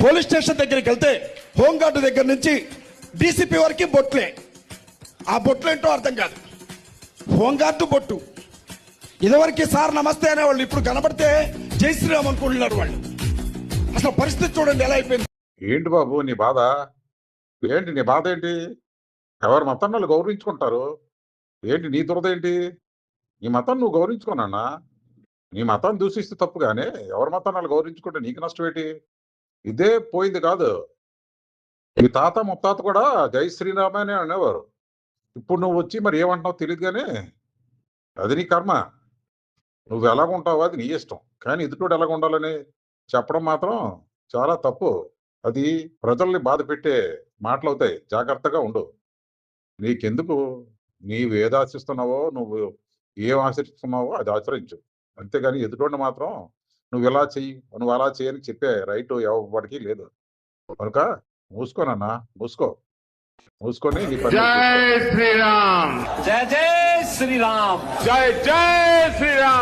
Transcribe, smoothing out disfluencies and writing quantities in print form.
Police station దగ్గరికి వెళ్తే home guard దగ్గర నుంచి డీసీపీ వరకు బొట్లే. ఆ బొట్లు ఏంటో అర్థం కాదు. హోంగార్డు బొట్టు. ఇదివరకు సార్ నమస్తే అనేవాళ్ళు, ఇప్పుడు కనబడితే జై శ్రీరామ్ అనుకుంటున్నారు వాళ్ళు. అసలు పరిస్థితి చూడండి ఎలా అయిపోయింది. ఏంటి బాబు నీ బాధ? ఏంటి నీ బాధ ఏంటి? ఎవరి మతం వాళ్ళు గౌరవించుకుంటారు. ఏంటి నీ దురద ఏంటి? నీ మతం నువ్వు గౌరవించుకోనన్నా. నీ మతాన్ని దూషిస్తే తప్పు కానీ ఎవరి మతాన్ని వాళ్ళు గౌరవించుకుంటే నీకు నష్టం ఏంటి? ఇదే పోయింది కాదు. మీ తాత ముత్తాత కూడా జై శ్రీరామ అని అనేవారు. ఇప్పుడు నువ్వు వచ్చి మరి ఏమంటున్నావు తెలియదు కానీ అది నీ కర్మ. నువ్వు ఎలాగుంటావో అది నీ ఇష్టం. కానీ ఎదుటోడు ఎలాగ ఉండాలని చెప్పడం మాత్రం చాలా తప్పు. అది ప్రజల్ని బాధ పెట్టే మాటలవుతాయి. జాగ్రత్తగా ఉండు. నీకెందుకు? నీవు ఏది ఆశిస్తున్నావో, నువ్వు ఏం ఆచరిస్తున్నావో అది ఆచరించు. అంతేగాని ఎదుటోడిని మాత్రం నువ్వు ఇలా చెయ్యి, నువ్వు అలా చేయని చెప్పే రైట్ ఎవరికి లేదు. కనుక మూసుకోనన్నా, మూసుకో. మూసుకొని నీ పని జై శ్రీరామ్. జై జై శ్రీరామ్. జై జై శ్రీరామ్.